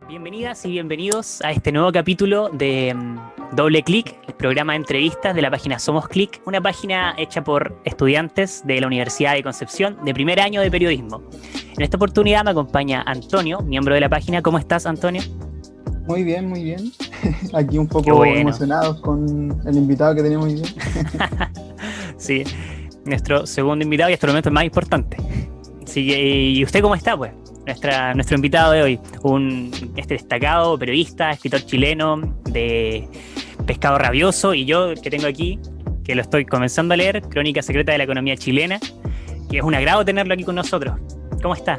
Bienvenidas y bienvenidos a este nuevo capítulo de Doble Clic, el programa de entrevistas de la página Somos Clic, una página hecha por estudiantes de la Universidad de Concepción de primer año de periodismo. En esta oportunidad me acompaña Antonio, miembro de la página. ¿Cómo estás, Antonio? Muy bien, muy bien. Aquí un poco emocionados con el invitado que tenemos hoy día. Sí, nuestro segundo invitado y hasta el momento el más importante. Sí, ¿y usted cómo está, pues? Nuestro invitado de hoy, este destacado periodista, escritor chileno de Pescado Rabioso, y yo que tengo aquí, que lo estoy comenzando a leer, Crónica Secreta de la Economía Chilena, que es un agrado tenerlo aquí con nosotros. ¿Cómo está?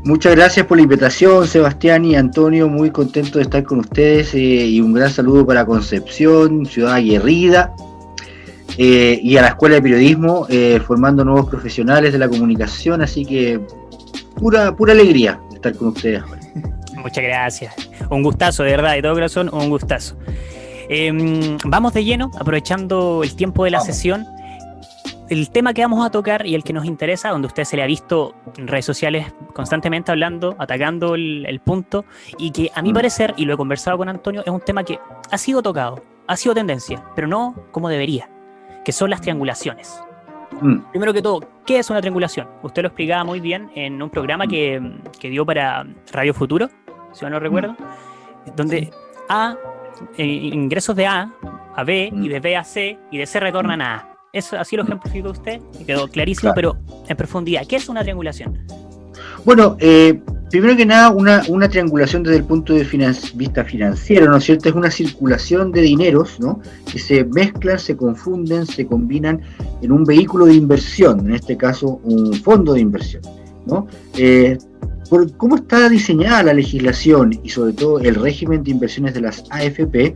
Muchas gracias por la invitación, Sebastián y Antonio, muy contento de estar con ustedes, y un gran saludo para Concepción, ciudad aguerrida, y a la Escuela de Periodismo, formando nuevos profesionales de la comunicación, así que pura alegría estar con ustedes. Muchas gracias, un gustazo, de verdad, de todo corazón, un gustazo. Vamos de lleno, aprovechando el tiempo de la sesión. El tema que vamos a tocar y el que nos interesa, donde usted se le ha visto en redes sociales constantemente hablando, atacando el punto, y que a mi parecer, y lo he conversado con Antonio, es un tema que ha sido tocado, ha sido tendencia, pero no como debería, que son las triangulaciones. Primero que todo, ¿qué es una triangulación? Usted lo explicaba muy bien en un programa que dio para Radio Futuro, si no recuerdo, donde ingresos de A a B y de B a C y de C retornan a A. Eso así lo ejemplificó usted y quedó clarísimo, claro. Pero en profundidad, ¿qué es una triangulación? Bueno, primero que nada, una triangulación desde el punto de vista financiero, ¿no es cierto? Es una circulación de dineros, ¿no?, que se mezclan, se confunden, se combinan en un vehículo de inversión, en este caso un fondo de inversión, ¿no? Por cómo está diseñada la legislación y sobre todo el régimen de inversiones de las AFP,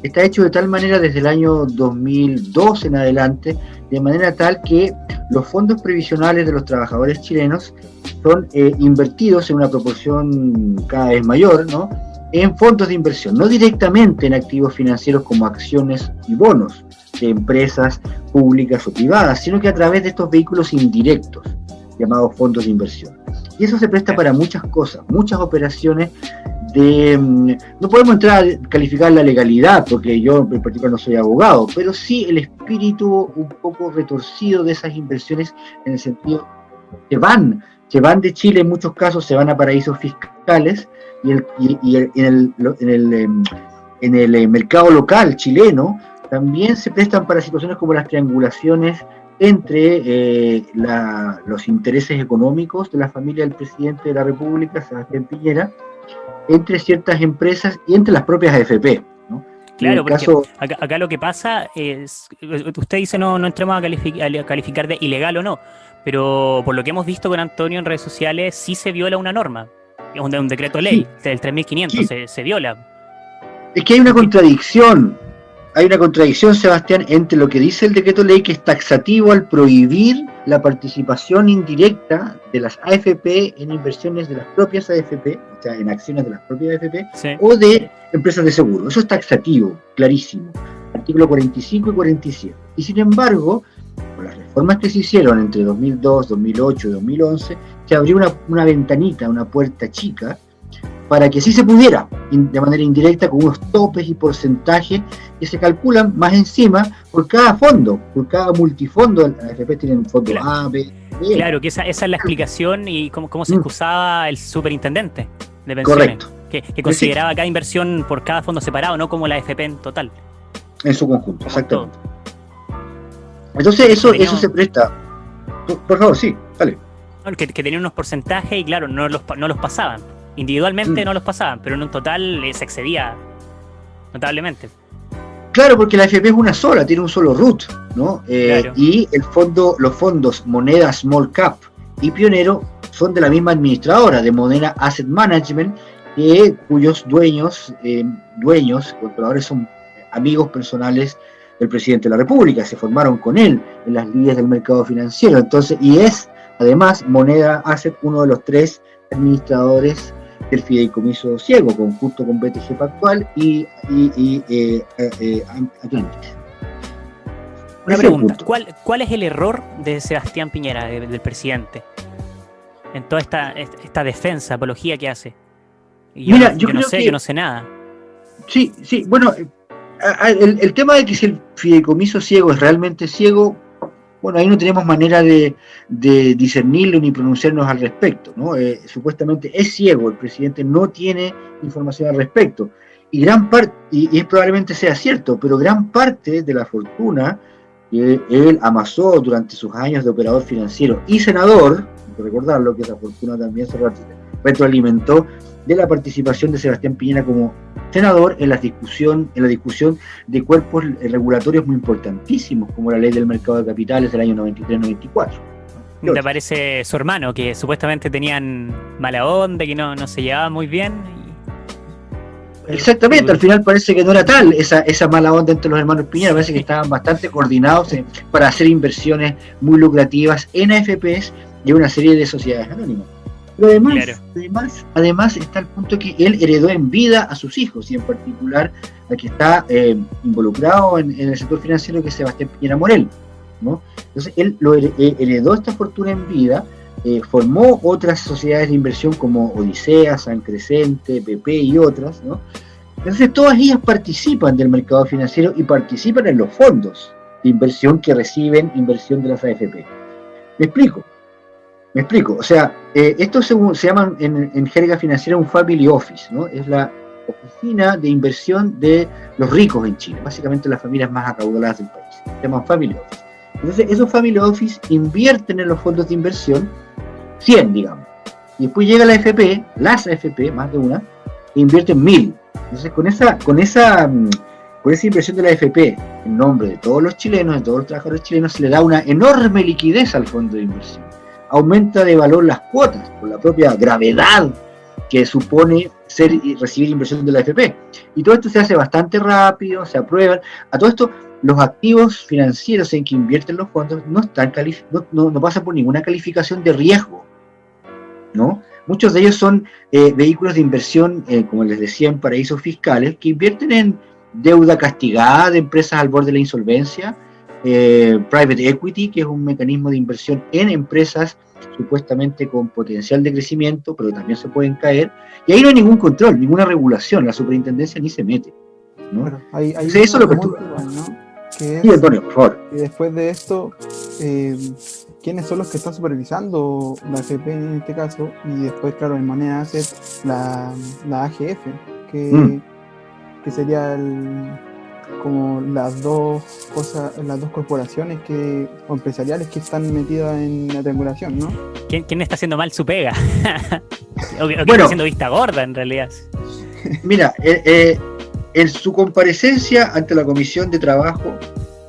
está hecho de tal manera desde el año 2002 en adelante, de manera tal que los fondos previsionales de los trabajadores chilenos son invertidos en una proporción cada vez mayor, ¿no?, en fondos de inversión, no directamente en activos financieros como acciones y bonos de empresas públicas o privadas, sino que a través de estos vehículos indirectos, llamados fondos de inversión. Y eso se presta para muchas cosas, muchas operaciones no podemos entrar a calificar la legalidad, porque yo en particular no soy abogado, pero sí el espíritu un poco retorcido de esas inversiones, en el sentido que se van de Chile, en muchos casos se van a paraísos fiscales, y en el mercado local chileno también se prestan para situaciones como las triangulaciones entre los intereses económicos de la familia del presidente de la República, Sebastián Piñera, entre ciertas empresas y entre las propias AFP, ¿no? Claro, porque acá lo que pasa es, usted dice no entremos a calificar de ilegal o no, pero por lo que hemos visto con Antonio en redes sociales, sí se viola una norma, es un decreto ley, sí, del 3500, sí. se viola. Es que hay una contradicción. Hay una contradicción, Sebastián, entre lo que dice el decreto ley, que es taxativo al prohibir la participación indirecta de las AFP en inversiones de las propias AFP, o sea, en acciones de las propias AFP, sí, o de empresas de seguro. Eso es taxativo, clarísimo. Artículo 45 y 47. Y sin embargo, con las reformas que se hicieron entre 2002, 2008 y 2011, se abrió una ventanita, una puerta chica, para que sí se pudiera, de manera indirecta, con unos topes y porcentajes que se calculan más encima por cada fondo, por cada multifondo. Las AFP tienen fondo, claro, A, B, B. Claro, que esa es la explicación y cómo se excusaba el superintendente de pensiones. Correcto. Que consideraba cada inversión por cada fondo separado, no como la AFP en total. En su conjunto, exactamente. Entonces eso se presta. Por favor, sí, dale. Que tenían unos porcentajes y claro, no los pasaban. Individualmente no los pasaban, pero en un total se excedía notablemente. Claro, porque la AFP es una sola, tiene un solo root, ¿no? Claro. Y los fondos Moneda Small Cap y Pionero son de la misma administradora, de Moneda Asset Management, cuyos dueños, controladores, son amigos personales del presidente de la República, se formaron con él en las ligas del mercado financiero. Entonces, y es además Moneda Asset uno de los 3 administradores del fideicomiso ciego, conjunto con BTG Pactual y Atlantis. Una pregunta, ¿cuál es el error de Sebastián Piñera, del presidente? en toda esta defensa, apología que hace. Y Mira, yo no sé nada. Sí, bueno, el tema de que si el fideicomiso ciego es realmente ciego, bueno, ahí no tenemos manera de discernirlo ni pronunciarnos al respecto, ¿no? Supuestamente es ciego, el presidente no tiene información al respecto. Y gran parte, y probablemente sea cierto, pero gran parte de la fortuna que él amasó durante sus años de operador financiero y senador, hay que recordarlo que esa fortuna también se retroalimentó de la participación de Sebastián Piñera como senador en la discusión de cuerpos regulatorios muy importantísimos, como la ley del mercado de capitales del año 93-94. Te aparece su hermano, que supuestamente tenían mala onda, que no se llevaban muy bien. Exactamente, al final parece que no era tal esa mala onda entre los hermanos Piñera, parece que estaban bastante coordinados para hacer inversiones muy lucrativas en AFPs y en una serie de sociedades anónimas. Pero además está el punto que él heredó en vida a sus hijos, y en particular al que está involucrado en el sector financiero, que es Sebastián Piñera Morel, ¿no? Entonces él heredó esta fortuna en vida, formó otras sociedades de inversión como Odisea, San Crescente, PP y otras, ¿no? Entonces todas ellas participan del mercado financiero y participan en los fondos de inversión que reciben inversión de las AFP. Me explico, o sea, esto se llama en jerga financiera un family office, ¿no? Es la oficina de inversión de los ricos en Chile, básicamente las familias más acaudaladas del país, se llaman family office. Entonces esos family office invierten en los fondos de inversión 100, digamos, y después llega la AFP, las AFP, más de una, e invierten 1000. Entonces con esa inversión de la AFP, en nombre de todos los chilenos, de todos los trabajadores chilenos, se le da una enorme liquidez al fondo de inversión. Aumenta de valor las cuotas por la propia gravedad que supone recibir inversión de la AFP. Y todo esto se hace bastante rápido, se aprueban. A todo esto, los activos financieros en que invierten los fondos no pasan por ninguna calificación de riesgo, ¿no? Muchos de ellos son vehículos de inversión, como les decía, en paraísos fiscales, que invierten en deuda castigada de empresas al borde de la insolvencia, private equity, que es un mecanismo de inversión en empresas supuestamente con potencial de crecimiento, pero también se pueden caer, y ahí no hay ningún control, ninguna regulación, la superintendencia ni se mete, ¿no? Bueno, hay eso lo perturba, ¿no? Que es, sí, Antonio, por favor. Que después de esto, ¿quiénes son los que están supervisando la AFP en este caso? Y después, claro, en Moneda Asset, la AGF, que sería como las dos corporaciones o empresariales que están metidas en la triangulación, ¿no? ¿Quién está haciendo mal su pega? o quién Bueno, está haciendo vista gorda, en realidad. Mira, en su comparecencia ante la Comisión de Trabajo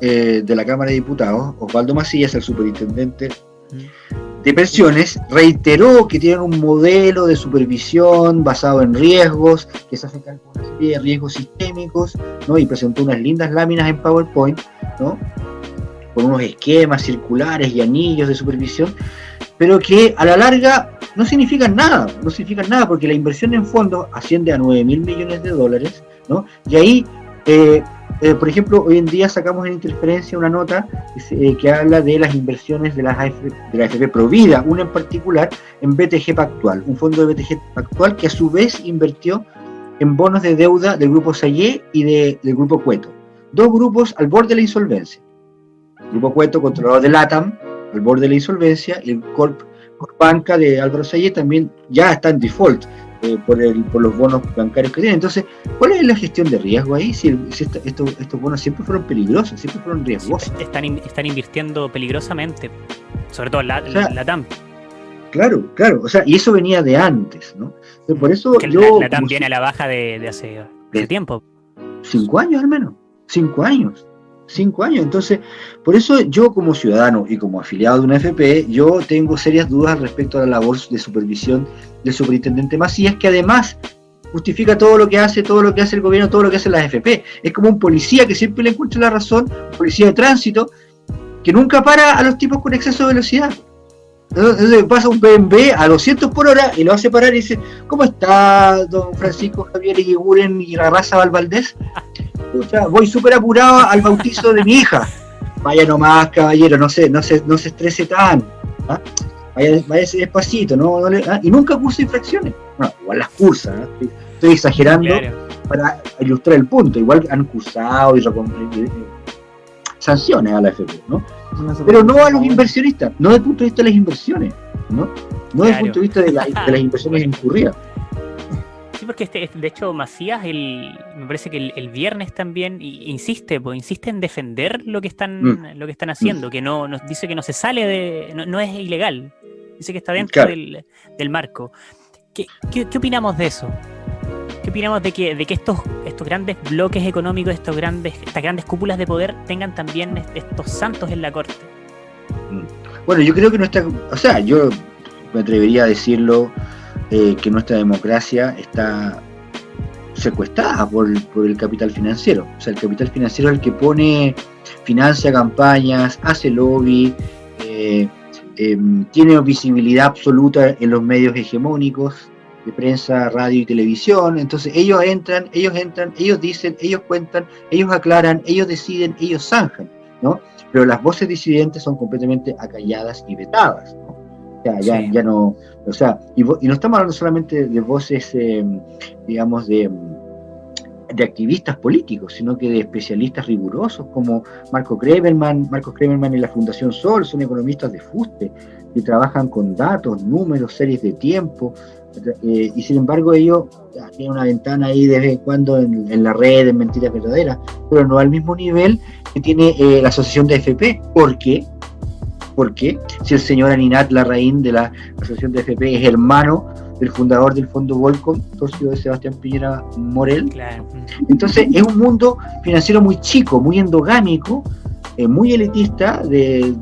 de la Cámara de Diputados, Osvaldo Macías, el superintendente de pensiones, reiteró que tienen un modelo de supervisión basado en riesgos, que se hace cálculo de una serie de riesgos sistémicos, ¿no? Y presentó unas lindas láminas en PowerPoint, ¿no? Con unos esquemas circulares y anillos de supervisión, pero que a la larga no significan nada porque la inversión en fondos asciende a $9.000 millones, ¿no? Y ahí, por ejemplo, hoy en día sacamos en Interferencia una nota que habla de las inversiones de la AFP Provida, una en particular en BTG Pactual, un fondo de BTG Pactual que a su vez invirtió en bonos de deuda del grupo Sayé y del grupo Cueto, dos grupos al borde de la insolvencia. El grupo Cueto, controlador de LATAM, al borde de la insolvencia, y el Corpbanca de Álvaro Sayé también ya está en default por los bonos bancarios que tienen. Entonces, ¿cuál es la gestión de riesgo ahí? Si estos bonos siempre fueron peligrosos, siempre fueron riesgosos. Están invirtiendo peligrosamente, sobre todo la TAM. Claro, o sea, y eso venía de antes, ¿no? Entonces, por eso la TAM viene a la baja de hace tiempo. 5 años al menos, 5 años. 5 años, entonces, por eso yo como ciudadano y como afiliado de una AFP, yo tengo serias dudas al respecto a la labor de supervisión del superintendente Macías, que además justifica todo lo que hace el gobierno, todo lo que hace la AFP. Es como un policía que siempre le encuentra la razón, un policía de tránsito, que nunca para a los tipos con exceso de velocidad. Entonces pasa un BMW a 200 por hora y lo hace parar y dice: ¿cómo está don Francisco Javier Eguiguren y Raza Valdés? Voy súper apurado al bautizo de mi hija. Vaya nomás, caballero, no se estrese tan. váyase despacito, y nunca cursa infracciones. Bueno, igual las cursa, ¿no? Estoy exagerando para ilustrar el punto. Igual han cursado y sanciones a la FP, ¿no? Pero no a los inversionistas, no desde el punto de vista de las inversiones, ¿no? Desde el punto de vista de las inversiones incurridas. Sí, porque de hecho Macías, me parece que el viernes también insiste en defender lo que están haciendo, que no dice que no se sale no es ilegal, dice que está dentro del marco. ¿Qué opinamos de eso? ¿Qué opinamos de que estos grandes bloques económicos, estas grandes cúpulas de poder tengan también estos santos en la corte? Bueno, yo creo que yo me atrevería a decirlo, que nuestra democracia está secuestrada por el capital financiero. O sea, el capital financiero es el que financia campañas, hace lobby, tiene visibilidad absoluta en los medios hegemónicos de prensa, radio y televisión. Entonces ellos entran, ellos dicen, ellos cuentan, ellos aclaran, ellos deciden, ellos zanjan, ¿no? Pero las voces disidentes son completamente acalladas y vetadas, ¿no? Ya no, o sea, y no estamos hablando solamente de voces, digamos, de activistas políticos, sino que de especialistas rigurosos como Marcos Kremerman y la Fundación Sol, son economistas de fuste, que trabajan con datos, números, series de tiempo, y sin embargo ellos tienen una ventana ahí de vez en cuando en la red, en Mentiras Verdaderas, pero no al mismo nivel que tiene la asociación de FP. ¿Por qué? Porque si el señor Aninat Larraín de la asociación de FP es hermano del fundador del fondo Volcom, socio de Sebastián Piñera Morel, claro. Entonces es un mundo financiero muy chico, muy endogámico, muy elitista, de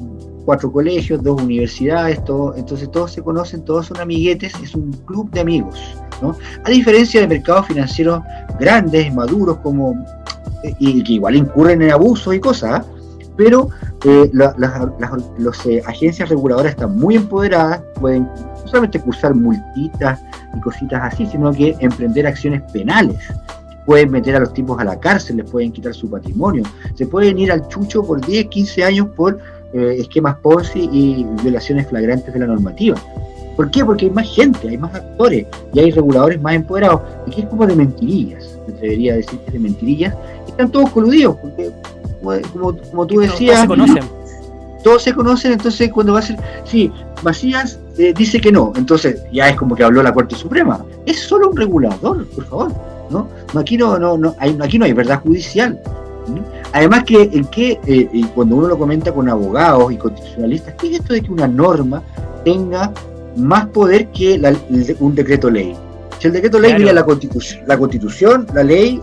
4 colegios, 2 universidades, entonces todos se conocen, todos son amiguetes, es un club de amigos, ¿no? A diferencia de mercados financieros grandes, maduros, y que igual incurren en abusos y cosas, pero las agencias reguladoras están muy empoderadas, pueden no solamente cursar multitas y cositas así, sino que emprender acciones penales. Pueden meter a los tipos a la cárcel, les pueden quitar su patrimonio, se pueden ir al chucho por 10, 15 años por esquemas Ponzi y violaciones flagrantes de la normativa. ¿Por qué? Porque hay más gente, hay más actores y hay reguladores más empoderados. Aquí es como de mentirillas, me atrevería a decir que es de mentirillas, y están todos coludidos, porque como tú decías, todos se conocen, entonces cuando va a ser, sí, Macías dice que no, entonces ya es como que habló la Corte Suprema. Es solo un regulador, por favor, ¿no? Aquí no hay verdad judicial. Además que cuando uno lo comenta con abogados y constitucionalistas, ¿qué es esto de que una norma tenga más poder que un decreto ley? Si el decreto ley mira la constitución, la ley,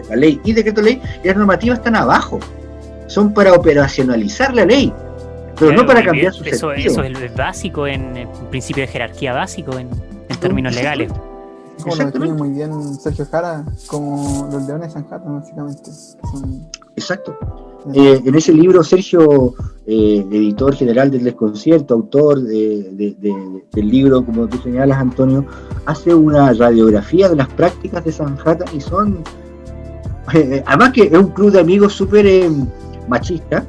la ley y decreto ley, y las normativas están abajo, son para operacionalizar la ley, pero no para cambiar su sentido. Eso es básico, en principio de jerarquía básico en términos legales. Como lo define muy bien Sergio Jara, como los leones de San Jara, básicamente. Exacto. En ese libro, Sergio, editor general del Desconcierto, autor del libro, como tú señalas, Antonio, hace una radiografía de las prácticas de Sanjata y son... además que es un club de amigos súper machista,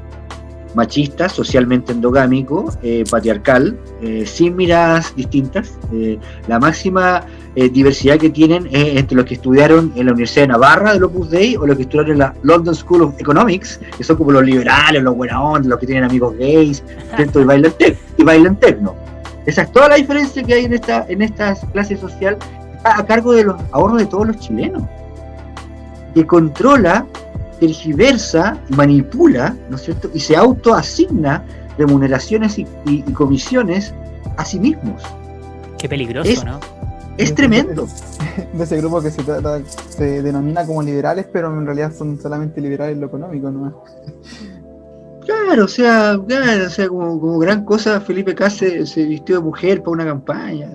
socialmente endogámico, patriarcal, sin miradas distintas. La máxima diversidad que tienen es entre los que estudiaron en la Universidad de Navarra del Opus Dei o los que estudiaron en la London School of Economics, que son como los liberales, los buena onda, los que tienen amigos gays, ¿cierto? y bailan tecno. Esa es toda la diferencia que hay en esta clase social, a cargo de los ahorros de todos los chilenos, que controla, tergiversa, manipula, ¿no es cierto? Y se autoasigna remuneraciones y comisiones a sí mismos. Qué peligroso, ¿no? Es tremendo. De ese grupo que se denomina como liberales, pero en realidad son solamente liberales en lo económico, ¿no? Claro, o sea, como gran cosa, Felipe Cas se vistió de mujer para una campaña.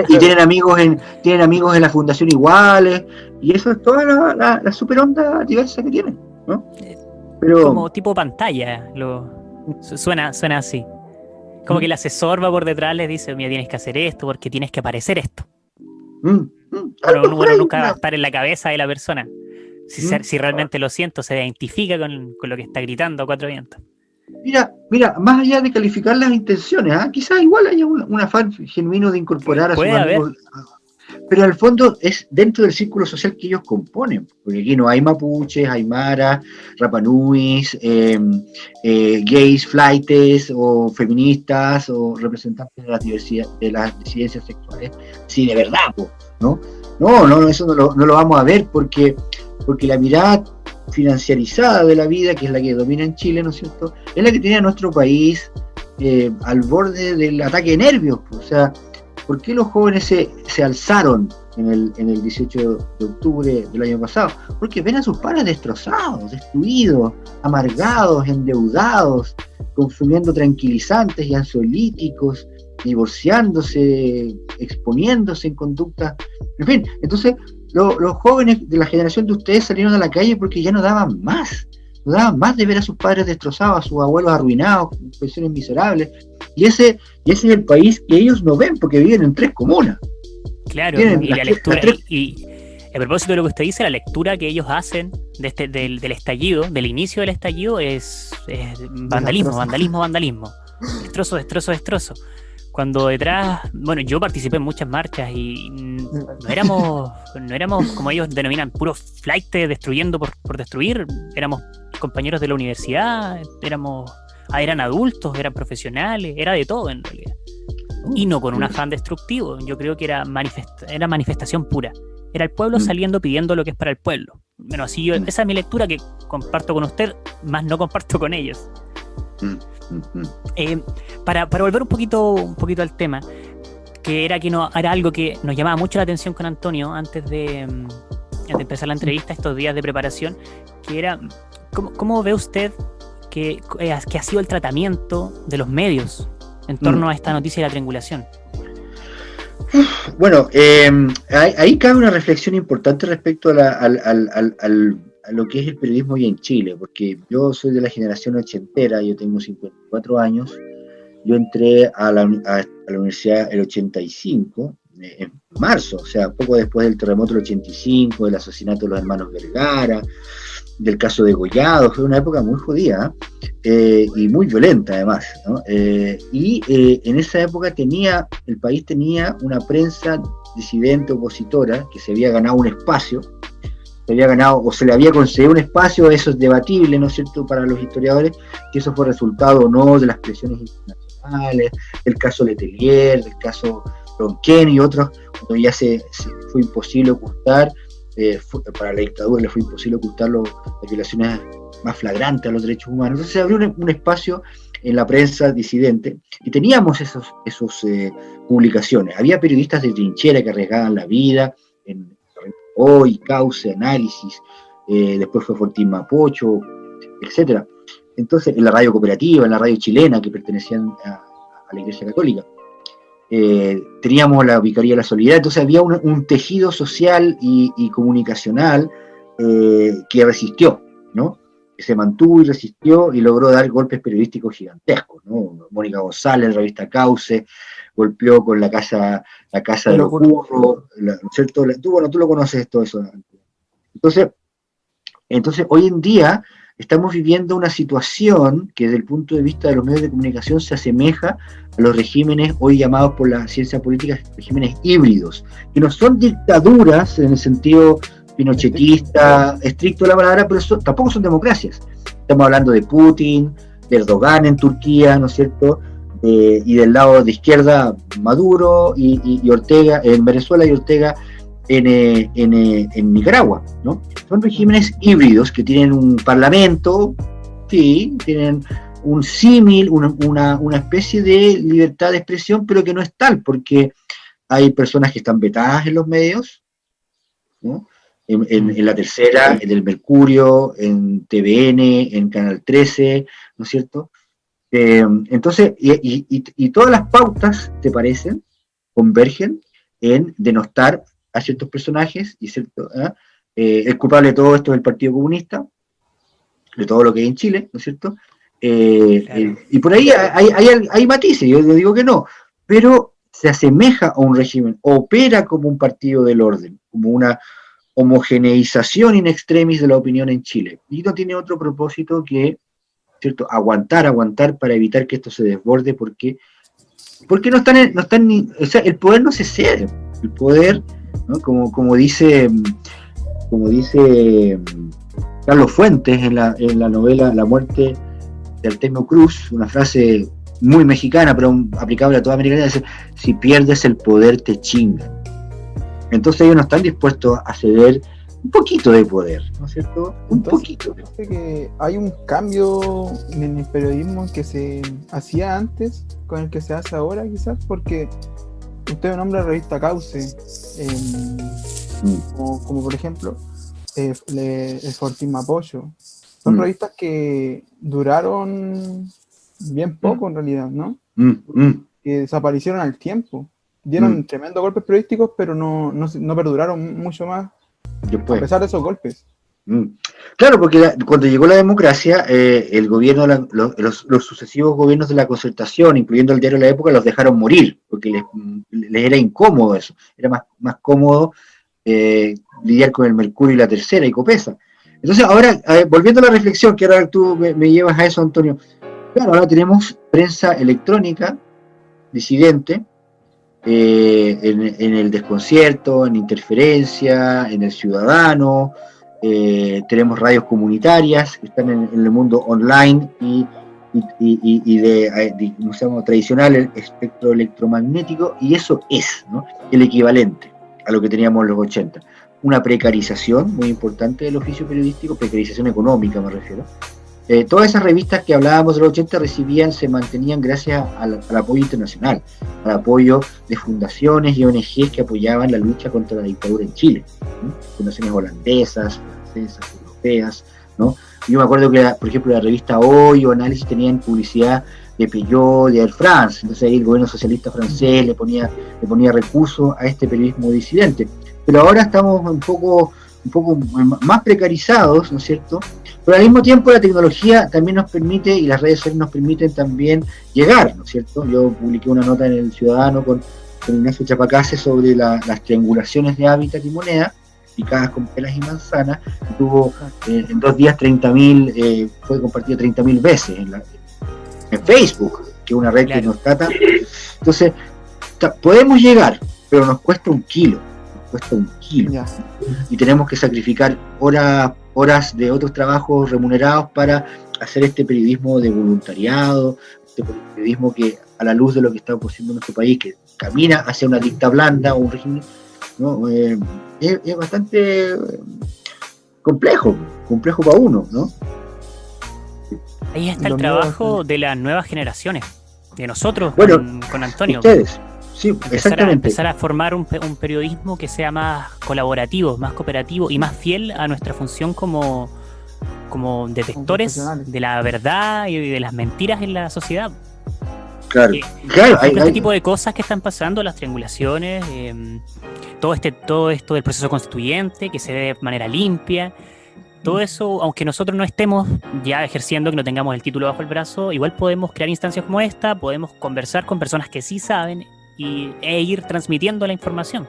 Y tienen amigos en la fundación iguales, y eso es toda la super onda diversa que tienen, ¿no? Pero como tipo pantalla, suena así. Como que el asesor va por detrás, les dice, mira, tienes que hacer esto porque tienes que parecer esto. Pero uno nunca va a estar en la cabeza de la persona. Si realmente lo siento, se identifica con lo que está gritando a cuatro vientos. Mira, más allá de calificar las intenciones, quizás igual haya un afán genuino de incorporar a sus amigos, pero al fondo es dentro del círculo social que ellos componen, porque aquí no hay mapuches, aymara, rapanuis, gays, flaites, o feministas, o representantes de las disidencias sexuales, sí, de verdad, ¿no? No, eso no lo vamos a ver, porque la mirada financiarizada de la vida, que es la que domina en Chile, ¿no es cierto?, es la que tiene a nuestro país al borde del ataque de nervios. O sea, ¿por qué los jóvenes se alzaron en el 18 de octubre del año pasado? Porque ven a sus padres destrozados, destruidos, amargados, endeudados, consumiendo tranquilizantes y ansiolíticos, divorciándose, exponiéndose en conductas, en fin. Entonces, los jóvenes de la generación de ustedes salieron a la calle porque ya no daban más de ver a sus padres destrozados, a sus abuelos arruinados, con pensiones miserables, y ese es el país que ellos no ven, porque viven en 3 comunas. Claro, y la lectura, y a propósito de lo que usted dice, la lectura que ellos hacen del estallido, del inicio del estallido, es vandalismo. Destrozo. Cuando detrás, bueno, yo participé en muchas marchas y no éramos como ellos denominan, puros flaites destruyendo por destruir. Éramos compañeros de la universidad, eran adultos, eran profesionales, era de todo en realidad. Y no con un afán destructivo. Yo creo que era manifestación pura. Era el pueblo saliendo pidiendo lo que es para el pueblo. Bueno, así esa es mi lectura, que comparto con usted, más no comparto con ellos. Para volver un poquito al tema, que era algo que nos llamaba mucho la atención con Antonio antes de empezar la entrevista, estos días de preparación, que era ¿cómo ve usted que ha sido el tratamiento de los medios en torno a esta noticia de la triangulación? Bueno, ahí cabe una reflexión importante respecto a lo que es el periodismo hoy en Chile, porque yo soy de la generación ochentera, yo tengo 54 años, yo entré a la universidad el 85, en marzo, o sea, poco después del terremoto del 85, del asesinato de los hermanos Vergara, del caso de Gollado. Fue una época muy jodida y muy violenta además, ¿no? Y en esa época el país tenía una prensa disidente opositora que se había ganado un espacio, se le había concedido un espacio. Eso es debatible, ¿no es cierto?, para los historiadores, que eso fue resultado o no de las presiones internacionales, del caso Letelier, del caso Ronquén y otros, cuando ya se fue imposible ocultar, para la dictadura le fue imposible ocultar las violaciones más flagrantes a los derechos humanos. Entonces se abrió un espacio en la prensa disidente y teníamos esas publicaciones. Había periodistas de trinchera que arriesgaban la vida en Hoy, Cauce, Análisis, después fue Fortín Mapocho, etcétera. Entonces, en la radio cooperativa, en la radio chilena, que pertenecían a la Iglesia Católica. Teníamos la Vicaría de la Solidaridad. Entonces había un tejido social y comunicacional que resistió, ¿no? Que se mantuvo y resistió y logró dar golpes periodísticos gigantescos, ¿no? Mónica González, la revista Cauce, golpeó con la casa de los Curros, ¿no es cierto? Tú lo conoces todo eso. Entonces, hoy en día estamos viviendo una situación que desde el punto de vista de los medios de comunicación se asemeja a los regímenes hoy llamados por la ciencia política regímenes híbridos, que no son dictaduras en el sentido pinochetista, estricto de la palabra, pero tampoco son democracias. Estamos hablando de Putin, de Erdogan en Turquía, ¿no es cierto?, y del lado de izquierda Maduro y Ortega en Venezuela y Ortega en Nicaragua, ¿no? Son regímenes híbridos que tienen un parlamento, sí, tienen un símil, una especie de libertad de expresión, pero que no es tal, porque hay personas que están vetadas en los medios, ¿no? En La Tercera, en el Mercurio, en TVN, en Canal 13, ¿no es cierto? Entonces, y todas las pautas, ¿te parecen?, convergen en denostar a ciertos personajes, y el culpable de todo esto es el Partido Comunista, de todo lo que hay en Chile, ¿no es cierto? Claro. Y por ahí hay matices, yo no digo que no, pero se asemeja a un régimen, opera como un partido del orden, como una homogeneización in extremis de la opinión en Chile, y no tiene otro propósito que ¿cierto? Aguantar para evitar que esto se desborde, porque no están ni, o sea, el poder no se cede, el poder, ¿no? Como dice Carlos Fuentes en la novela La muerte de Artemio Cruz, una frase muy mexicana, pero aplicable a toda América Latina, dice: si pierdes el poder te chingan. Entonces ellos no están dispuestos a ceder un poquito de poder, ¿no es cierto? Poquito. Parece que hay un cambio en el periodismo que se hacía antes con el que se hace ahora, quizás, porque usted nombra la revista Cauce, como por ejemplo el Fortín Mapocho. Son revistas que duraron bien poco en realidad, ¿no? Que desaparecieron al tiempo. Dieron tremendos golpes periodísticos, pero no perduraron mucho más después, a pesar de esos golpes. Claro, porque cuando llegó la democracia, el gobierno, los sucesivos gobiernos de la Concertación, incluyendo el diario de la Época, los dejaron morir, porque les era incómodo eso. Era más cómodo lidiar con el Mercurio y la Tercera y Copesa. Entonces, ahora, volviendo a la reflexión, que ahora tú me llevas a eso, Antonio. Claro, ahora tenemos prensa electrónica, disidente, en el desconcierto, en Interferencia, en El Ciudadano, tenemos radios comunitarias que están en el mundo online y de ¿cómo se llama? Tradicional, el espectro electromagnético, y eso es, ¿no?, el equivalente a lo que teníamos en los 80. Una precarización muy importante del oficio periodístico, precarización económica me refiero. Todas esas revistas que hablábamos de los 80 se mantenían gracias al apoyo internacional, al apoyo de fundaciones y ONGs que apoyaban la lucha contra la dictadura en Chile, ¿no? Fundaciones holandesas, francesas, europeas, ¿no? Yo me acuerdo que, por ejemplo, la revista Hoy o Análisis tenían publicidad de Peugeot, de Air France, entonces ahí el gobierno socialista francés le ponía recursos a este periodismo disidente. Pero ahora estamos un poco más precarizados, ¿no es cierto? Pero al mismo tiempo la tecnología también nos permite, y las redes sociales nos permiten también llegar, ¿no es cierto? Yo publiqué una nota en El Ciudadano con Ignacio Chapacase sobre las triangulaciones de hábitat y moneda, picadas con pelas y manzanas, que tuvo en 2 días 30.000, fue compartido 30.000 veces en Facebook, que es una red que nos trata. Entonces, podemos llegar, pero nos cuesta un kilo. Yeah. Y tenemos que sacrificar horas de otros trabajos remunerados para hacer este periodismo de voluntariado, este periodismo que, a la luz de lo que está ocurriendo en nuestro país, que camina hacia una dicta blanda o un régimen, ¿no? Es bastante complejo para uno, ¿no? Ahí está el trabajo de las nuevas generaciones, de nosotros, bueno, con Antonio. Ustedes. Sí, exactamente. Empezar a formar un periodismo que sea más colaborativo, más cooperativo y más fiel a nuestra función como detectores de la verdad y de las mentiras en la sociedad. Claro. Este tipo de cosas que están pasando, las triangulaciones, todo esto del proceso constituyente que se dé de manera limpia, todo eso, aunque nosotros no estemos ya ejerciendo, que no tengamos el título bajo el brazo, igual podemos crear instancias como esta, podemos conversar con personas que sí saben e ir transmitiendo la información.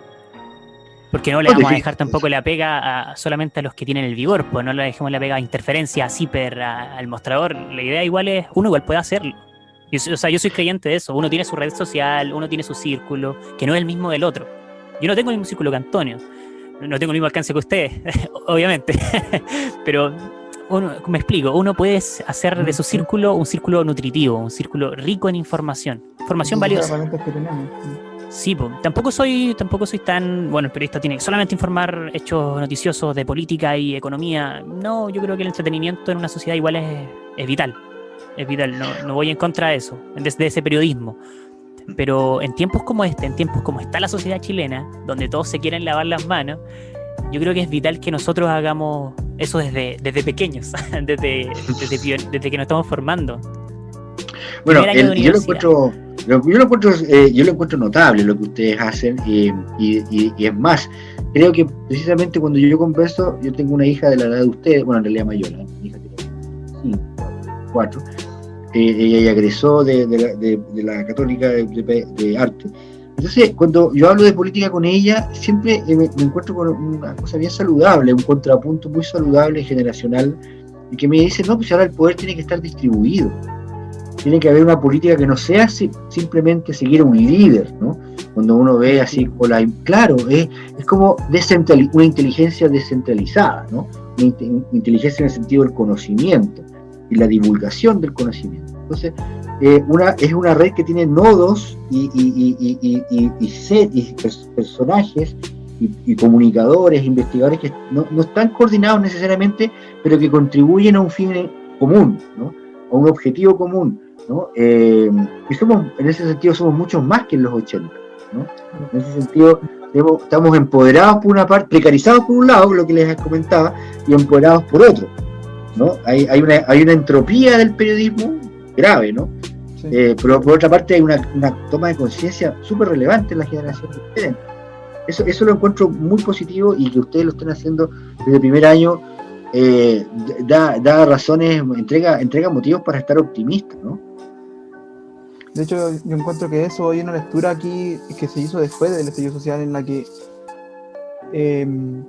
Porque no le vamos a dejar tampoco la pega solamente a los que tienen el vigor, pues no le dejemos la pega a Interferencia, a Ciper, al mostrador. La idea uno igual puede hacerlo. Yo soy creyente de eso. Uno tiene su red social, uno tiene su círculo, que no es el mismo del otro. Yo no tengo el mismo círculo que Antonio, no tengo el mismo alcance que ustedes, obviamente, pero me explico, uno puede hacer de su círculo un círculo nutritivo, un círculo rico en información valiosa. Sí, pues, tampoco soy tan, bueno, el periodista tiene que solamente informar hechos noticiosos de política y economía. No, yo creo que el entretenimiento en una sociedad igual es vital. Es vital, no voy en contra de eso, de ese periodismo. Pero en tiempos como en tiempos como está la sociedad chilena, donde todos se quieren lavar las manos, yo creo que es vital que nosotros hagamos eso desde pequeños, desde que nos estamos formando. Bueno, yo lo encuentro notable lo que ustedes hacen, y es más, creo que precisamente cuando yo converso, yo tengo una hija de la edad de ustedes, bueno, en realidad mayor, mi hija tiene 5, 4, ella egresó de la Católica de Arte. Entonces, cuando yo hablo de política con ella, siempre me encuentro con una cosa bien saludable, un contrapunto muy saludable, generacional, y que me dicen, no, pues ahora el poder tiene que estar distribuido. Tiene que haber una política que no sea simplemente seguir a un líder, ¿no? Cuando uno ve así, claro, es como una inteligencia descentralizada, ¿no? Una inteligencia en el sentido del conocimiento y la divulgación del conocimiento. Entonces, es una red que tiene nodos y personajes y comunicadores, investigadores que no están coordinados necesariamente, pero que contribuyen a un fin común, ¿no? A un objetivo común, ¿no? Y en ese sentido somos muchos más que en los 80, ¿no? En ese sentido estamos empoderados por una parte, precarizados por un lado, lo que les comentaba, y empoderados por otro, ¿no? Hay una entropía del periodismo grave, ¿no? Sí. Pero por otra parte hay una toma de conciencia súper relevante en la generación de ustedes. Eso lo encuentro muy positivo, y que ustedes lo estén haciendo desde el primer año da razones, entrega motivos para estar optimistas, ¿no? De hecho, yo encuentro que eso, hay una lectura aquí que se hizo después del estallido social, en la que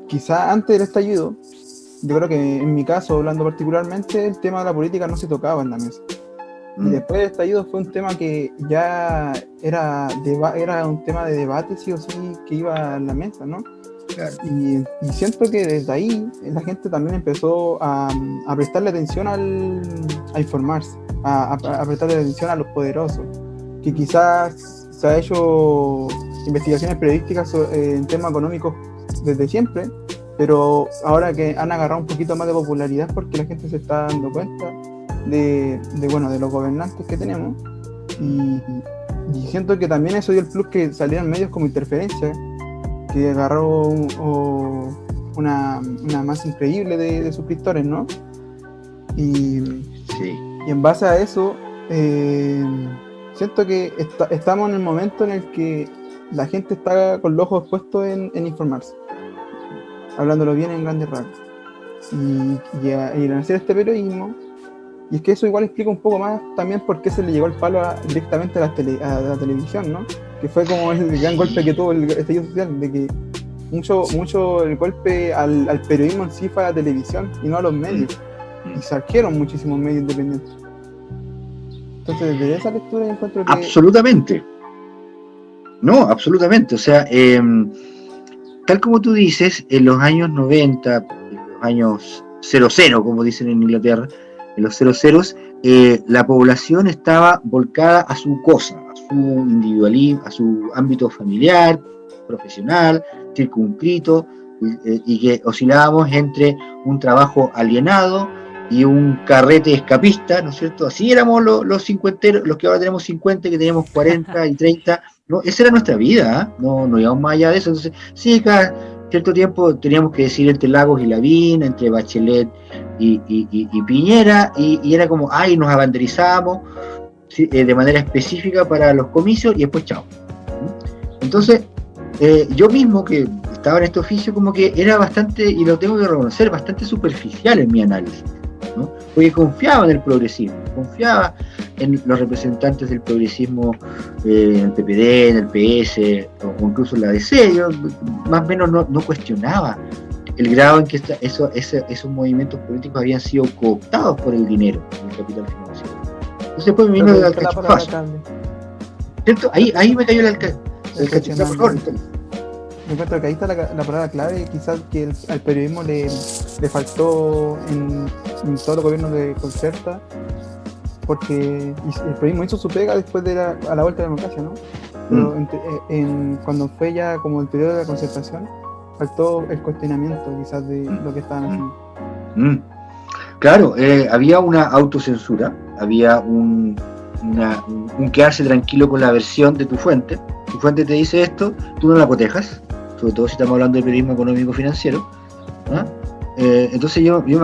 quizá antes del estallido, yo creo que en mi caso, hablando particularmente, el tema de la política no se tocaba en la mesa. Y después del estallido fue un tema que ya era un tema de debate, sí o sí, que iba a la mesa, ¿no? Claro. Y siento que desde ahí la gente también empezó a prestarle atención a informarse, a prestarle atención a los poderosos, que quizás se ha hecho investigaciones periodísticas en temas económicos desde siempre, pero ahora que han agarrado un poquito más de popularidad porque la gente se está dando cuenta de los gobernantes que tenemos, y siento que también eso dio el plus que salieron medios como Interferencia, que agarró una masa increíble de suscriptores, ¿no? Y en base a eso, siento que estamos en el momento en el que la gente está con los ojos puestos en informarse, hablándolo bien en grandes rasgos. Y al hacer este periodismo, y es que eso igual explica un poco más también por qué se le llegó el palo directamente a la televisión, ¿no? Que fue como el gran golpe que tuvo el estallido social, de que mucho el golpe al periodismo en sí fue a la televisión y no a los medios, y surgieron muchísimos medios independientes. Entonces, desde esa lectura yo encuentro que... Absolutamente. No, absolutamente. O sea, tal como tú dices, en los años 90, en los años 00, como dicen en Inglaterra, en los 00, la población estaba volcada a su cosa, a su individualismo, a su ámbito familiar, profesional, circunscrito, y que oscilábamos entre un trabajo alienado y un carrete escapista, ¿no es cierto? Así éramos los cincuenteros, los que ahora tenemos 50, que teníamos 40 y 30, ¿no? Esa era nuestra vida, ¿eh? No íbamos más allá de eso. Entonces, sí, cada cierto tiempo teníamos que decidir entre Lagos y Lavín, entre Bachelet y Piñera, y era como, nos abanderizábamos, ¿sí? De manera específica para los comicios, y después chao. Entonces, yo mismo que estaba en este oficio, como que era bastante, y lo tengo que reconocer, bastante superficial en mi análisis, ¿no? Porque confiaba en el progresismo, confiaba en los representantes del progresismo, en el PPD, en el PS, o incluso en la DC. Yo más o menos no cuestionaba el grado en que esos movimientos políticos habían sido cooptados por el dinero, por el capital financiero. Entonces después me vino el alcachofazo, ¿cierto? Ahí me cayó el cachofazo. Por favor. Me encuentro que ahí está la palabra clave, quizás que al periodismo le faltó en todos los gobiernos de Concerta, porque el periodismo hizo su pega después a la vuelta de la democracia, ¿no? Pero cuando fue ya como el periodo de la concertación, faltó el cuestionamiento quizás de lo que estaban haciendo. Claro, había una autocensura, había un quedarse tranquilo con la versión de tu fuente. Tu fuente te dice esto, tú no la cotejas, sobre todo si estamos hablando de periodismo económico financiero, ¿no? Entonces yo me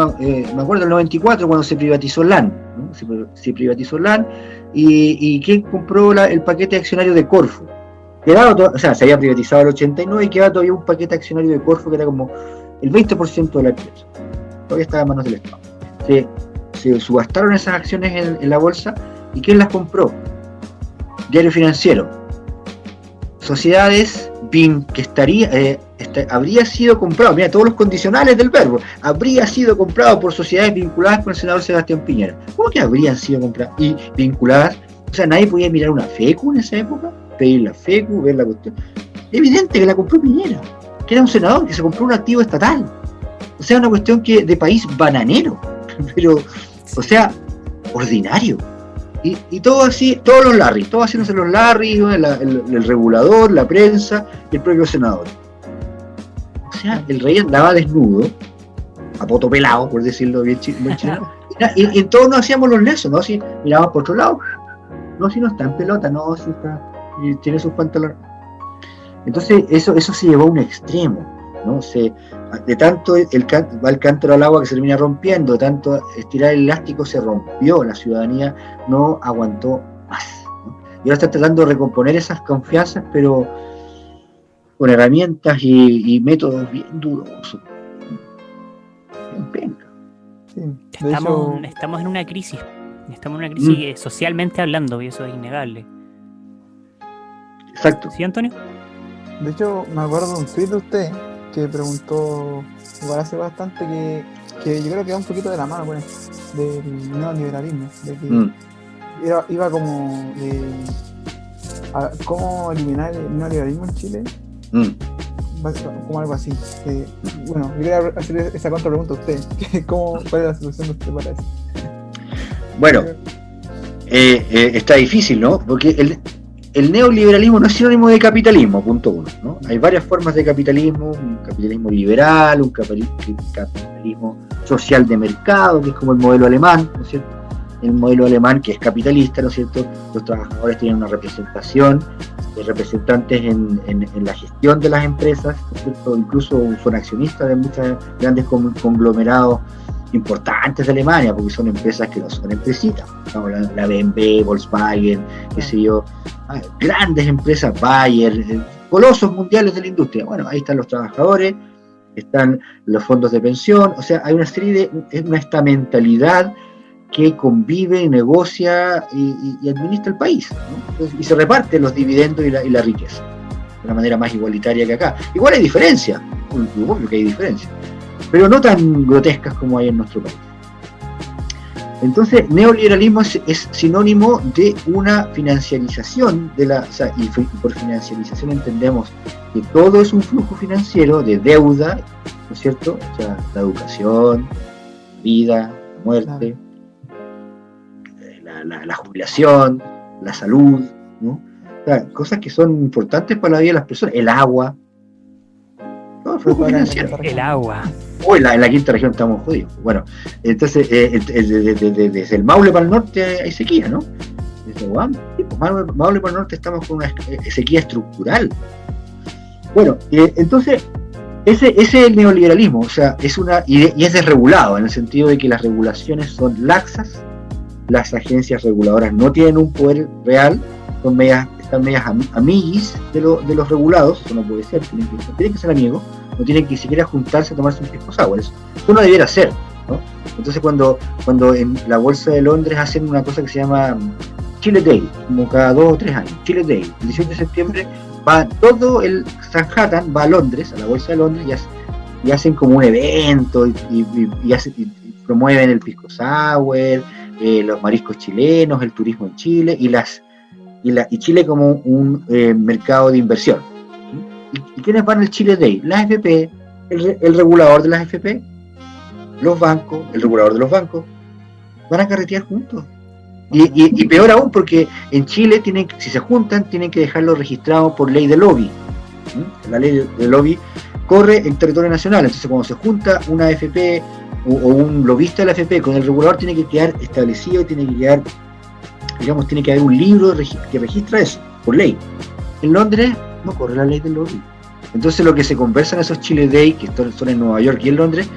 acuerdo del 94, cuando se privatizó LAN, ¿no? Se privatizó LAN, y ¿quién compró el paquete accionario de Corfo? Se había privatizado el 89 y quedaba todavía un paquete accionario de Corfo que era como el 20% de la empresa. Todavía estaba en manos del Estado. Se subastaron esas acciones en la bolsa, ¿y quién las compró? Diario Financiero. Sociedades PIN que habría sido comprado, mira todos los condicionales del verbo, habría sido comprado por sociedades vinculadas con el senador Sebastián Piñera. ¿Cómo que habrían sido compradas y vinculadas? O sea, nadie podía mirar una FECU en esa época, pedir la FECU, ver la cuestión. Evidente que la compró Piñera, que era un senador que se compró un activo estatal. O sea, una cuestión que de país bananero, pero, o sea, ordinario. Y todo así, todos los Larry, todos haciéndose los Larry, el regulador, la prensa y el propio senador. O sea, el rey andaba desnudo, a poto pelado, por decirlo bien chileno, y todos nos hacíamos los lesos, ¿no? Si mirábamos por otro lado, no, si no está en pelota, no, si está, y tiene sus pantalones. Entonces, eso se llevó a un extremo, ¿no? De tanto va el cántaro al agua que se termina rompiendo, de tanto estirar el elástico se rompió, la ciudadanía no aguantó más, ¿no? Y ahora está tratando de recomponer esas confianzas, pero con herramientas y métodos bien dudosos. Bien penca. Sí, estamos en una crisis. Estamos en una crisis socialmente hablando, y eso es innegable. Exacto. ¿Sí, Antonio? de hecho, me acuerdo de un tweet de usted que preguntó, igual hace bastante, que yo creo que va un poquito de la mano con esto, del neoliberalismo, de que iba como de cómo eliminar el neoliberalismo en Chile, como algo así. Bueno, yo quería hacer esa contrapregunta a usted. ¿Cuál es la solución de usted para eso? Bueno, está difícil, ¿no? Porque el neoliberalismo no es sinónimo de capitalismo, punto uno, ¿no? Hay varias formas de capitalismo, un capitalismo liberal, un capitalismo social de mercado, que es como el modelo alemán, ¿no es cierto? El modelo alemán que es capitalista, ¿no es cierto? Los trabajadores tienen una representación, representantes en la gestión de las empresas, ¿no es cierto? Incluso son accionistas de muchos grandes conglomerados importantes de Alemania, porque son empresas que no son empresitas, ¿no? La BMW, Volkswagen, qué sé yo, grandes empresas, Bayer, colosos mundiales de la industria. Bueno, ahí están los trabajadores, están los fondos de pensión, o sea, hay una serie una estamentalidad que convive, negocia y administra el país, ¿no? Entonces, y se reparte los dividendos y la riqueza de una manera más igualitaria que acá. Igual hay diferencia, obvio que hay diferencia, pero no tan grotescas como hay en nuestro país. Entonces, neoliberalismo es sinónimo de una financiarización y por financiarización entendemos que todo es un flujo financiero de deuda, ¿no es cierto? O sea, la educación, la vida, la muerte, la jubilación, la salud, ¿no? O sea, cosas que son importantes para la vida de las personas, el agua, todo flujo financiero. El agua. Hoy en la quinta región estamos jodidos. Bueno, entonces desde el Maule para el norte hay sequía, ¿no? Desde Maule para el norte estamos con una sequía estructural. Bueno, entonces ese es el neoliberalismo, o sea, y es desregulado en el sentido de que las regulaciones son laxas, las agencias reguladoras no tienen un poder real, están medias amiguis de los regulados, eso no puede ser, tienen que ser amigos, no tienen que ni siquiera juntarse a tomarse un pisco sour, eso no debiera ser, ¿no? Entonces cuando en la bolsa de Londres hacen una cosa que se llama Chile Day, como cada 2 o 3 años, Chile Day, el 18 de septiembre va todo el Manhattan, va a Londres, a la bolsa de Londres, y hacen como un evento y promueven el pisco sour, los mariscos chilenos, el turismo en Chile y Chile como un mercado de inversión. ¿Y quiénes van al Chile Day? Las AFP, el regulador de las AFP, los bancos, el regulador de los bancos, van a carretear juntos. Y peor aún, porque en Chile si se juntan, tienen que dejarlo registrado por ley de lobby. La ley de lobby corre en territorio nacional, entonces cuando se junta una AFP o un lobista de la AFP con el regulador, tiene que quedar establecido y tiene que quedar, digamos, tiene que haber un libro que registra eso, por ley. En Londres no corre la ley del lobby. Entonces lo que se conversa en esos Chile Day, que son en Nueva York y en Londres,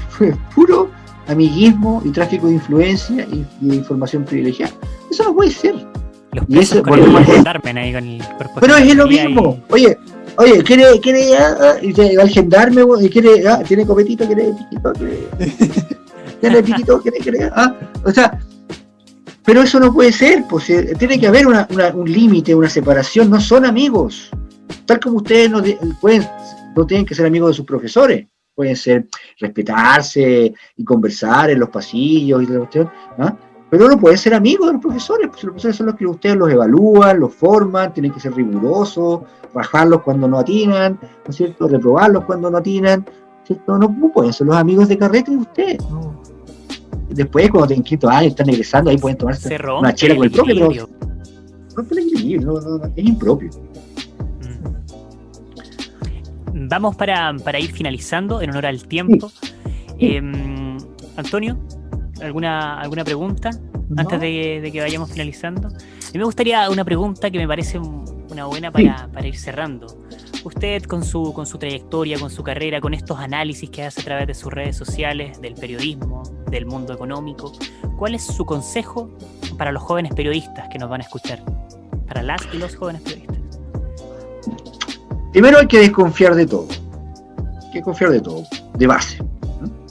fue puro amiguismo y tráfico de influencia y de información privilegiada. Eso no puede ser. Los presos con el gendarme ahí con el cuerpo. Pero es lo mismo. Oye, quiere va el gendarme, tiene copetito, quiere piquito, quiere, o sea, pero eso no puede ser, pues tiene que haber un límite, una separación, no son amigos, Tal como ustedes no tienen que ser amigos de sus profesores, pueden ser respetarse y conversar en los pasillos y la cuestión, ¿ah? Pero no pueden ser amigos de los profesores, pues los profesores son los que ustedes los evalúan, los forman, tienen que ser rigurosos, bajarlos cuando no atinan, ¿no es cierto? Reprobarlos cuando no atinan, ¿cierto? No pueden ser los amigos de carrete de ustedes, ¿no? Después, cuando en quinto año están egresando, ahí pueden tomarse una chela con el propio, pero rompe el equilibrio, es impropio. Vamos para ir finalizando en honor al tiempo. Sí. Antonio, ¿alguna pregunta antes de que vayamos finalizando? A mí me gustaría una pregunta que me parece una buena para ir cerrando. Usted con su trayectoria, con su carrera, con estos análisis que hace a través de sus redes sociales, del periodismo, del mundo económico, ¿cuál es su consejo para los jóvenes periodistas que nos van a escuchar? Para las y los jóvenes periodistas. Primero hay que desconfiar de todo. De base,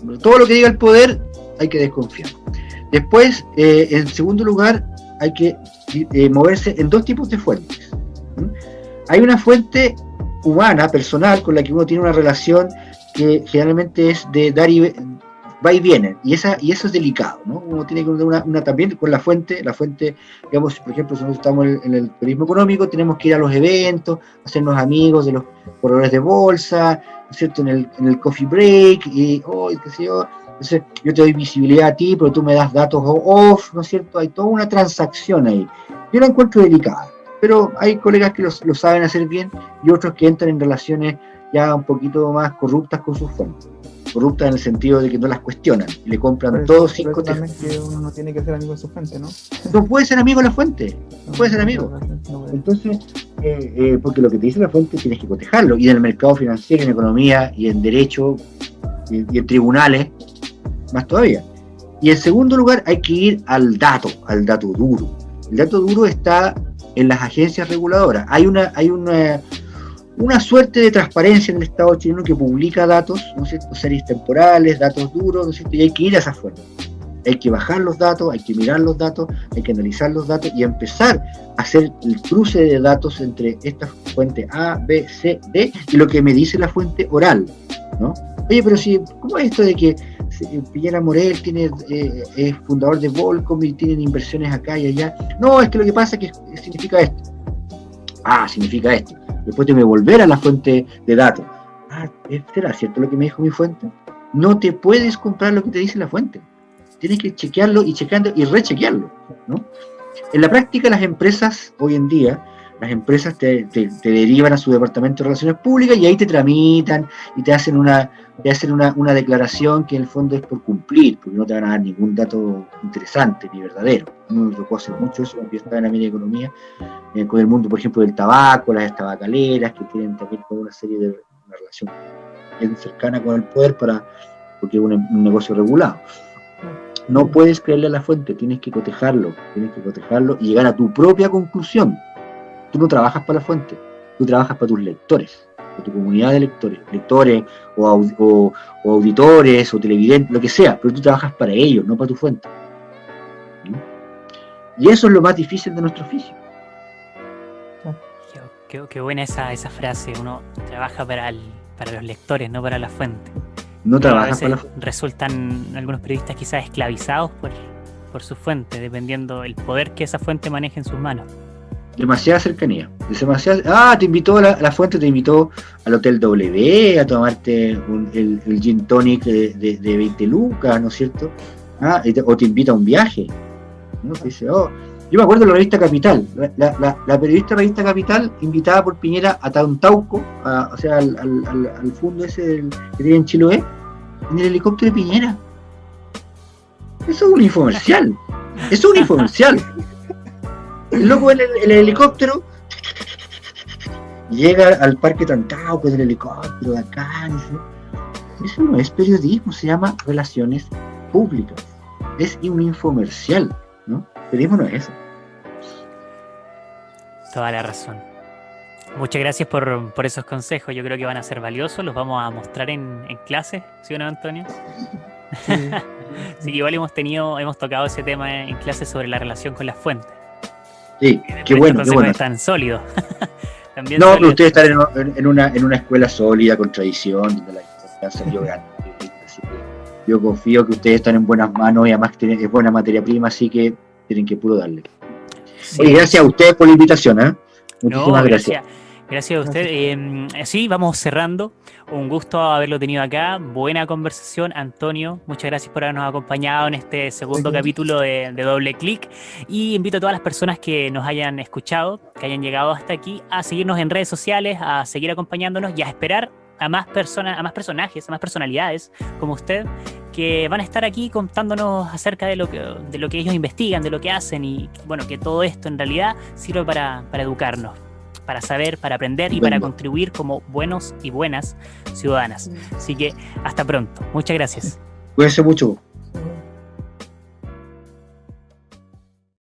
¿no? Todo lo que diga el poder hay que desconfiar. Después, en segundo lugar, hay que moverse en dos tipos de fuentes. Hay una fuente humana, personal, con la que uno tiene una relación que generalmente es de dar y va y viene, y eso es delicado, ¿no? Uno tiene que una también con la fuente, digamos, por ejemplo, si nosotros estamos en el periodismo económico, tenemos que ir a los eventos, hacernos amigos de los corredores de bolsa, ¿no es cierto? En el coffee break, y qué sé yo, entonces yo te doy visibilidad a ti, pero tú me das datos off, ¿no es cierto? Hay toda una transacción ahí. Yo la encuentro delicada, pero hay colegas que lo saben hacer bien y otros que entran en relaciones ya un poquito más corruptas con sus fuentes. Corruptas en el sentido de que no las cuestionan y le compran todos 5 temas. Que uno no tiene que ser amigo de su fuente, ¿no? No puede ser amigo de la fuente, no puede ser amigo. Entonces, porque lo que te dice la fuente tienes que cotejarlo, y en el mercado financiero, en economía y en derecho y en tribunales, más todavía. Y en segundo lugar hay que ir al dato duro. El dato duro está en las agencias reguladoras. Hay una suerte de transparencia en el Estado chileno que publica datos, ¿no es cierto? Series temporales, datos duros, ¿no es cierto? Y hay que ir a esa fuente. Hay que bajar los datos, hay que mirar los datos, hay que analizar los datos y empezar a hacer el cruce de datos entre esta fuente A, B, C, D y lo que me dice la fuente oral, ¿no? Oye, pero ¿cómo es esto de que Piñera Morel es fundador de Volcom y tienen inversiones acá y allá? No, es que lo que pasa es que significa esto. Significa esto. Después tengo que volver a la fuente de datos. ¿Será cierto lo que me dijo mi fuente? No te puedes comprar lo que te dice la fuente. Tienes que chequearlo y chequearlo y rechequearlo, ¿no? En la práctica, las empresas, hoy en día, te derivan a su departamento de relaciones públicas y ahí te tramitan y te hacen una declaración que en el fondo es por cumplir, porque no te van a dar ningún dato interesante ni verdadero. Me tocó hacer mucho eso cuando yo estaba en la media economía, con el mundo, por ejemplo, del tabaco, las tabacaleras, que tienen también toda una serie de una relación bien cercana con el poder porque es un negocio regulado. No puedes creerle a la fuente, tienes que cotejarlo y llegar a tu propia conclusión. Tú no trabajas para la fuente, tú trabajas para tus lectores, para tu comunidad de lectores o auditores o televidentes, lo que sea, pero tú trabajas para ellos, no para tu fuente. Y eso es lo más difícil de nuestro oficio. Qué buena esa frase, uno trabaja para los lectores, no para la fuente. No trabajas para la fuente. Resultan algunos periodistas quizás esclavizados por su fuente, dependiendo del poder que esa fuente maneje en sus manos. Demasiada cercanía. Te invitó la fuente, te invitó al Hotel W a tomarte el gin tonic de 20 lucas, ¿no es cierto? O te invita a un viaje, ¿no? Te dice, yo me acuerdo de la revista Capital, la periodista revista Capital, invitada por Piñera a Tauco, al fondo ese que tiene en Chiloé, en el helicóptero de Piñera. Eso es un infomercial. El loco en el helicóptero llega al Parque Tantauco del helicóptero de acá. Eso no es periodismo, se llama relaciones públicas. Es un infomercial, ¿no? Periodismo no es eso. Toda la razón. Muchas gracias por esos consejos. Yo creo que van a ser valiosos. Los vamos a mostrar en clase, ¿sí o no, Antonio? Sí. Sí, igual hemos tocado ese tema en clase sobre la relación con las fuentes. Sí, qué bueno. Es tan sólido. También No, salió pero ustedes esto. están en una escuela sólida, con tradición, donde la historia salió grande. Así que yo confío que ustedes están en buenas manos y además es buena materia prima, así que tienen que puro darle. Sí. Oye, gracias a ustedes por la invitación, ¿eh? No, Muchísimas gracias. gracias a usted. Sí, vamos cerrando. Un gusto haberlo tenido acá. Buena conversación, Antonio. Muchas gracias por habernos acompañado en este segundo Ok. capítulo de Doble Clic. Y invito a todas las personas que nos hayan escuchado, que hayan llegado hasta aquí, a seguirnos en redes sociales, a seguir acompañándonos y a esperar a más personas, a más personajes, a más personalidades como usted, que van a estar aquí contándonos acerca de lo que ellos investigan, de lo que hacen y bueno, que todo esto en realidad sirve para educarnos, para saber, para aprender y para contribuir como buenos y buenas ciudadanas. Así que hasta pronto. Muchas gracias. Cuídense mucho.